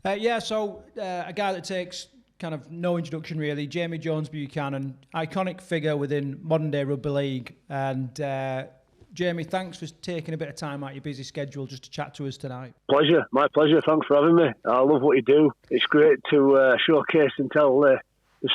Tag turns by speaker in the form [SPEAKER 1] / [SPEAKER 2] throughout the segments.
[SPEAKER 1] A guy that takes kind of no introduction really, Jamie Jones Buchanan, iconic figure within modern day rugby league. And Jamie, thanks for taking a bit of time out of your busy schedule just to chat to us tonight.
[SPEAKER 2] Pleasure, my pleasure. Thanks for having me. I love what you do. It's great to showcase and tell the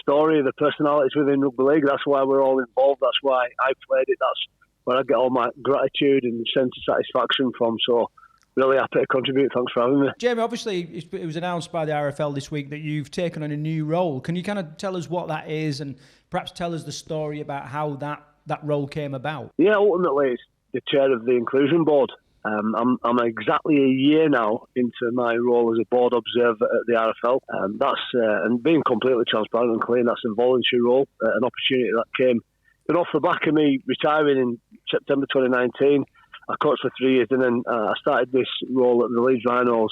[SPEAKER 2] story of the personalities within rugby league. That's why we're all involved. That's why I played it. That's where I get all my gratitude and sense of satisfaction from. So really happy to contribute. Thanks for having me.
[SPEAKER 1] Jamie, obviously it was announced by the RFL this week that you've taken on a new role. Can you kind of tell us what that is and perhaps tell us the story about how that role came about?
[SPEAKER 2] Yeah, ultimately it's the chair of the inclusion board. I'm exactly a year now into my role as a board observer at the RFL. And being completely transparent and clear, that's a voluntary role, an opportunity that came off the back of me retiring in September 2019. I coached for 3 years, and then I started this role at the Leeds Rhinos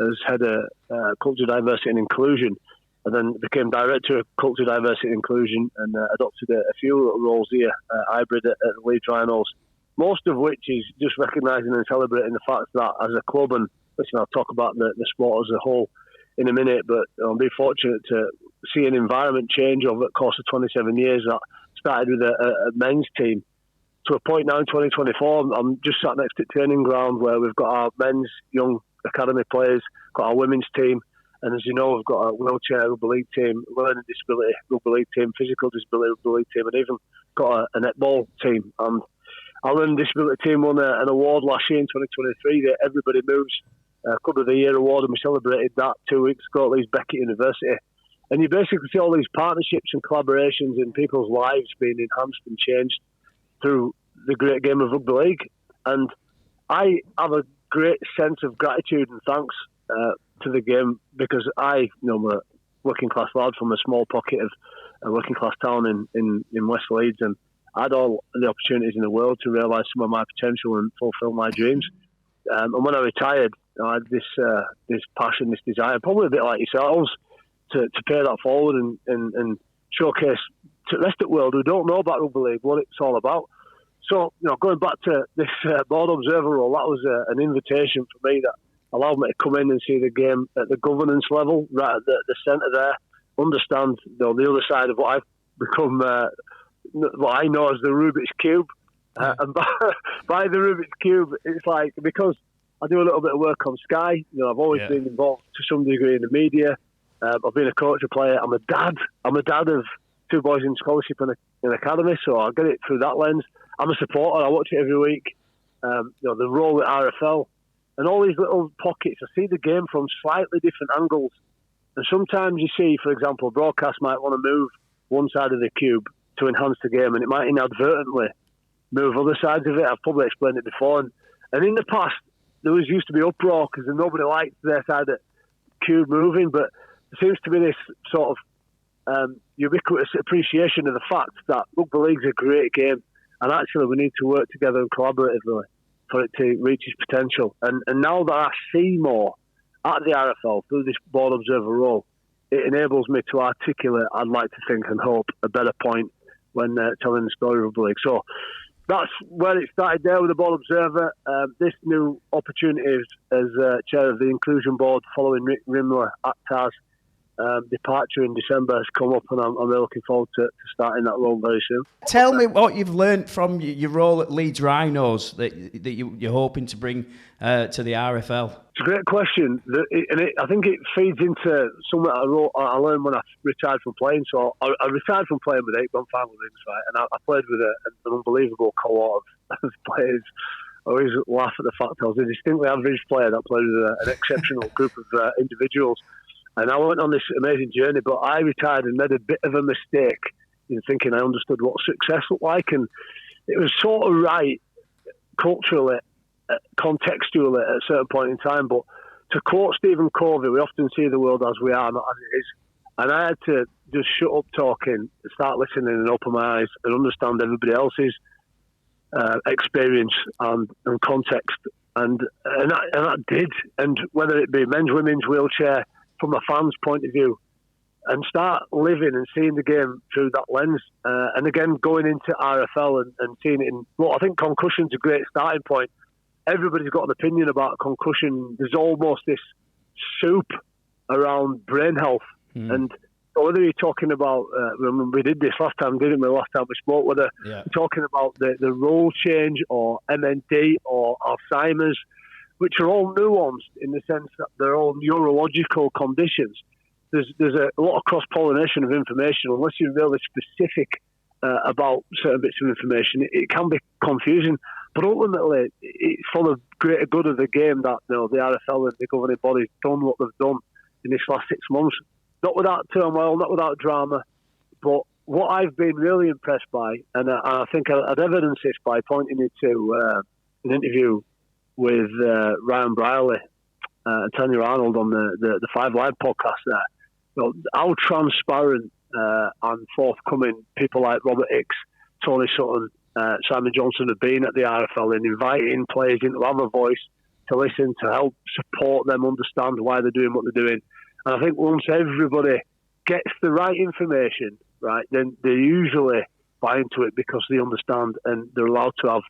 [SPEAKER 2] as head of culture, diversity and inclusion, and then became director of culture, diversity and inclusion, and adopted a few little roles here, hybrid at the Leeds Rhinos. Most of which is just recognising and celebrating the fact that as a club, and listen, I'll talk about the sport as a whole in a minute, but I'm very fortunate to see an environment change over the course of 27 years that started with a men's team. To a point now in 2024, I'm just sat next to training ground where we've got our men's young academy players, got our women's team, and as you know, we've got a wheelchair rugby league team, learning disability rugby league team, physical disability rugby league team, and even got a netball team. And our learning disability team won an award last year in 2023, the Everybody Moves Club of the Year award, and we celebrated that 2 weeks ago at Leeds Beckett University. And you basically see all these partnerships and collaborations in people's lives being enhanced and changed through the great game of rugby league. And I have a great sense of gratitude and thanks to the game, because I'm a working class lad from a small pocket of a working class town in West Leeds, and I had all the opportunities in the world to realise some of my potential and fulfil my dreams. And when I retired, I had this passion, this desire, probably a bit like yourselves, to pay that forward and showcase to the rest of the world who don't know about rugby league what it's all about. So, going back to this board observer role, that was an invitation for me that allowed me to come in and see the game at the governance level, right at the centre there, understand the other side of what I've become, what I know as the Rubik's Cube. And by the Rubik's Cube, it's like, because I do a little bit of work on Sky, I've always been involved to some degree in the media. I've been a coach, a player. I'm a dad. I'm a dad of 2 boys in scholarship in academy, so I get it through that lens. I'm a supporter. I watch it every week. The role at RFL and all these little pockets. I see the game from slightly different angles. And sometimes you see, for example, broadcast might want to move one side of the cube to enhance the game, and it might inadvertently move other sides of it. I've probably explained it before. And in the past, there used to be uproar because nobody liked their side of the cube moving, but there seems to be this sort of ubiquitous appreciation of the fact that rugby league's a great game, and actually we need to work together and collaboratively for it to reach its potential. And now that I see more at the RFL through this board observer role, it enables me to articulate, I'd like to think and hope, a better point when telling the story of rugby league. So that's where it started there with the board observer. This new opportunity as chair of the inclusion board following Rick Rimler at TAS departure in December has come up, and I'm really looking forward to starting that role very soon.
[SPEAKER 1] Tell me what you've learnt from your role at Leeds Rhinos that you're hoping to bring to the RFL.
[SPEAKER 2] It's a great question, I think it feeds into something I learned when I retired from playing. So I retired from playing with 8 grand final rings, right? And I played with an unbelievable cohort of players. I always laugh at the fact I was a distinctly average player that played with an exceptional group of individuals. And I went on this amazing journey, but I retired and made a bit of a mistake in thinking I understood what success looked like. And it was sort of right culturally, contextually at a certain point in time. But to quote Stephen Covey, we often see the world as we are, not as it is. And I had to just shut up talking, start listening and open my eyes and understand everybody else's experience and context. And that did. And whether it be men's, women's, wheelchair, from a fan's point of view, and start living and seeing the game through that lens. And again, going into RFL and seeing it in... Well, I think concussion's a great starting point. Everybody's got an opinion about concussion. There's almost this soup around brain health. And whether you're talking about, we did this last time, didn't we? Last time we spoke, whether you're talking about the role change or MND or Alzheimer's, which are all nuanced in the sense that they're all neurological conditions. There's a lot of cross-pollination of information. Unless you're really specific about certain bits of information, it can be confusing. But ultimately, it's for the greater good of the game that the RFL and the governing body's done what they've done in this last 6 months. Not without turmoil, not without drama. But what I've been really impressed by, and I think I'd evidence this by pointing you to an interview with Ryan Brierley and Tanya Arnold on the Five Live podcast there. How transparent and forthcoming people like Robert Hicks, Tony Sutton, Simon Johnson have been at the RFL in inviting players in to have a voice, to listen, to help support them understand why they're doing what they're doing. And I think once everybody gets the right information, right, then they usually buy into it because they understand and they're allowed to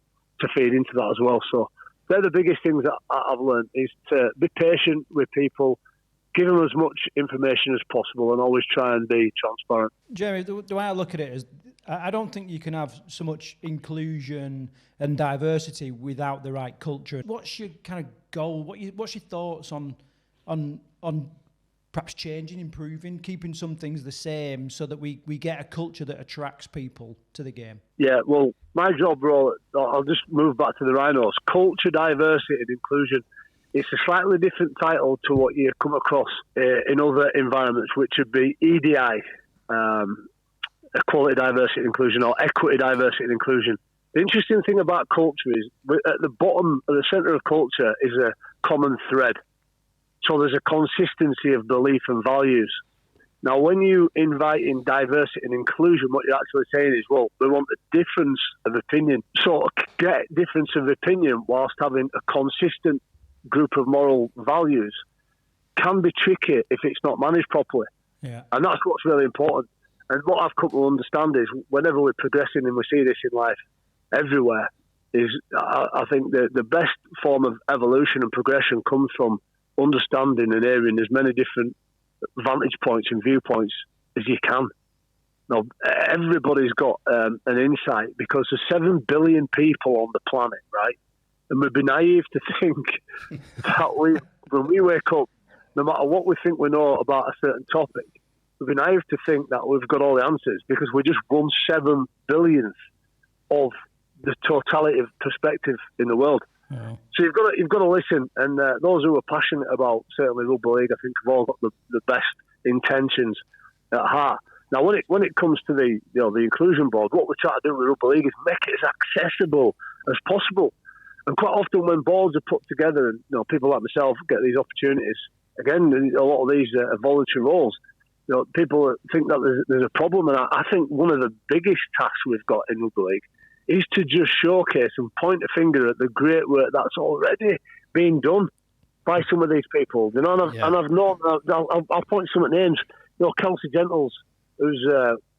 [SPEAKER 2] feed into that as well. So they're the biggest things that I've learned, is to be patient with people, give them as much information as possible, and always try and be transparent.
[SPEAKER 1] Jamie, the way I look at it is, I don't think you can have so much inclusion and diversity without the right culture. What's your kind of goal? What's your thoughts on perhaps changing, improving, keeping some things the same so that we get a culture that attracts people to the game? Yeah,
[SPEAKER 2] well, my job role, I'll just move back to the Rhinos. Culture, diversity and inclusion. It's a slightly different title to what you come across in other environments, which would be EDI, equality, diversity and inclusion, or equity, diversity and inclusion. The interesting thing about culture is at the bottom, at the centre of culture is a common thread. So there's a consistency of belief and values. Now, when you invite in diversity and inclusion, what you're actually saying is, well, we want a difference of opinion. So get difference of opinion whilst having a consistent group of moral values can be tricky if it's not managed properly.
[SPEAKER 1] Yeah.
[SPEAKER 2] And that's what's really important. And what I've come to understand is whenever we're progressing, and we see this in life everywhere, is I think the best form of evolution and progression comes from understanding and hearing as many different vantage points and viewpoints as you can. Now, everybody's got an insight because there's 7 billion people on the planet, right? And we'd be naive to think that when we wake up, no matter what we think we know about a certain topic, we'd be naive to think that we've got all the answers because we're just 1/7 billionth of the totality of perspective in the world.
[SPEAKER 1] Yeah.
[SPEAKER 2] So you've got to listen, and those who are passionate about certainly rugby league, I think, have all got the best intentions at heart. Now, when it comes to the inclusion board, what we're trying to do with rugby league is make it as accessible as possible. And quite often, when boards are put together, and people like myself get these opportunities, again, a lot of these are voluntary roles. People think that there's a problem, and I think one of the biggest tasks we've got in rugby league is to just showcase and point a finger at the great work that's already being done by some of these people. And I've known, I'll point some names. Kelsey Gentles, who's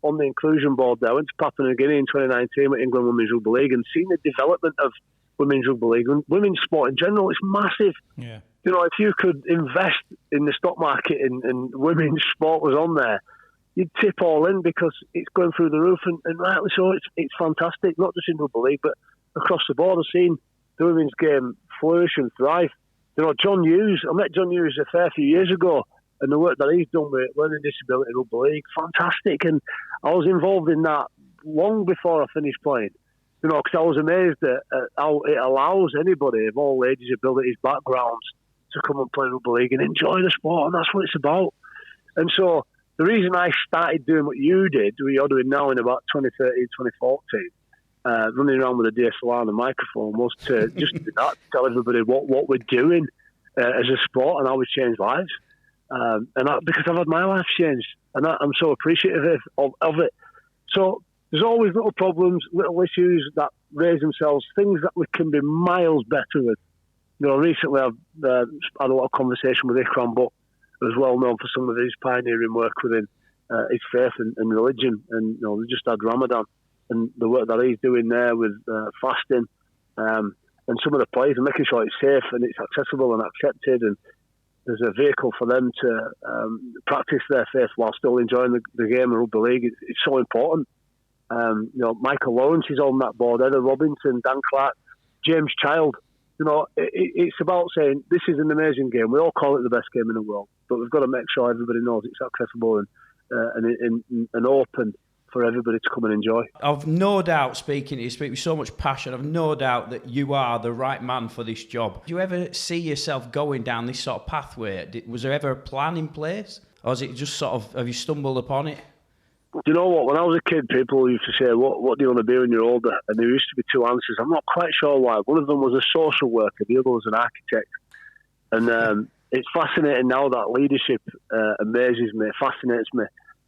[SPEAKER 2] on the inclusion board there, went to Papua New Guinea in 2019 with England Women's Rugby League and seen the development of Women's Rugby League and women's sport in general. It's massive.
[SPEAKER 1] Yeah.
[SPEAKER 2] If you could invest in the stock market and women's sport was on there, you'd tip all in because it's going through the roof, and rightly so. It's fantastic, not just in rugby league, but across the board. I've seen the women's game flourish and thrive. John Hughes, I met John Hughes a fair few years ago, and the work that he's done with learning disability rugby league, fantastic. And I was involved in that long before I finished playing, because I was amazed at how it allows anybody of all ages, abilities, backgrounds to come and play rugby league and enjoy the sport, and that's what it's about. And so the reason I started doing what you did, what you're doing now in about 2013, 2014, running around with a DSLR and a microphone, was to just do that, tell everybody what we're doing as a sport and how we change lives. Because I've had my life changed, and I'm so appreciative of it. So there's always little problems, little issues that raise themselves, things that we can be miles better with. Recently I've had a lot of conversation with Ikram, but was well known for some of his pioneering work within his faith and religion, and we just had Ramadan and the work that he's doing there with fasting, and some of the plays and making sure it's safe and it's accessible and accepted, and there's a vehicle for them to practice their faith while still enjoying the game of rugby league. It's so important. Michael Lawrence is on that board, Heather Robinson, Dan Clark, James Child. It's about saying this is an amazing game. We all call it the best game in the world, but we've got to make sure everybody knows it's accessible and open for everybody to come and enjoy.
[SPEAKER 3] I've no doubt, speaking to you, speak with so much passion, I've no doubt that you are the right man for this job. Do you ever see yourself going down this sort of pathway? Was there ever a plan in place? Or is it just sort of, have you stumbled upon it?
[SPEAKER 2] Do you know what? When I was a kid, people used to say, what do you want to be when you're older? And there used to be two answers. I'm not quite sure why. One of them was a social worker. The other was an architect. And it's fascinating now that leadership amazes me, fascinates me.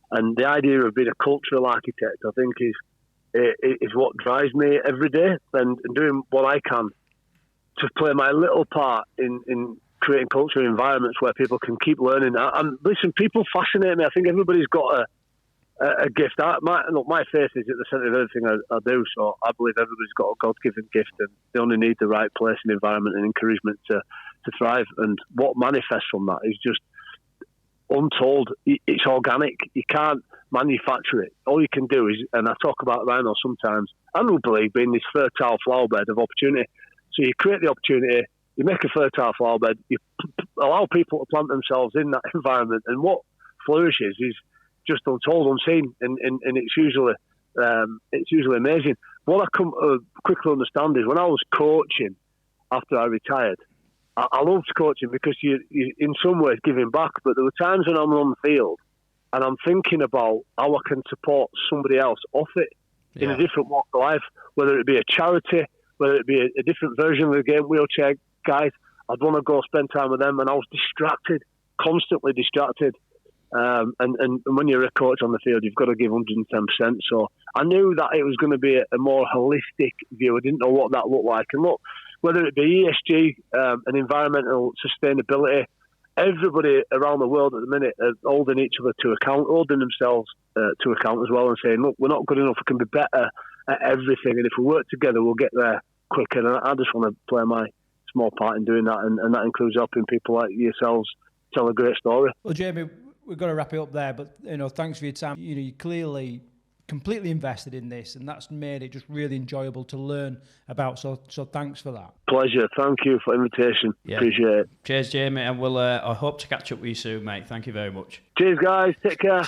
[SPEAKER 2] And the idea of being a cultural architect, I think, is what drives me every day. And doing what I can to play my little part in creating cultural environments where people can keep learning. Listen, people fascinate me. I think everybody's got a gift. My faith is at the centre of everything I do, so I believe everybody's got a God-given gift, and they only need the right place and environment and encouragement to thrive. And what manifests from that is just untold. It's organic. You can't manufacture it. All you can do is, and I talk about Rhino sometimes, and rugby league being this fertile flower bed of opportunity. So you create the opportunity, you make a fertile flower bed, you allow people to plant themselves in that environment, and what flourishes is just untold, unseen, and it's usually amazing. What I come to quickly understand is when I was coaching after I retired, I loved coaching because you in some ways giving back, but there were times when I'm on the field and I'm thinking about how I can support somebody else off it in a different walk of life, whether it be a charity, whether it be a different version of the game, wheelchair guys. I'd want to go spend time with them, and I was distracted, constantly distracted. And when you're a coach on the field, you've got to give 110%. So I knew that it was going to be a more holistic view. I didn't know what that looked like. And look, whether it be ESG and environmental sustainability, everybody around the world at the minute are holding each other to account, holding themselves to account as well, and saying, look, we're not good enough, we can be better at everything. And if we work together, we'll get there quicker. And I just want to play my small part in doing that. And that includes helping people like yourselves tell a great story.
[SPEAKER 1] Well, Jamie, we've got to wrap it up there, but thanks for your time. You're clearly completely invested in this, and that's made it just really enjoyable to learn about. So thanks for that.
[SPEAKER 2] Pleasure. Thank you for the invitation. Yeah. Appreciate it.
[SPEAKER 3] Cheers, Jamie, and we'll I hope to catch up with you soon, mate. Thank you very much.
[SPEAKER 2] Cheers, guys. Take care. Cheers.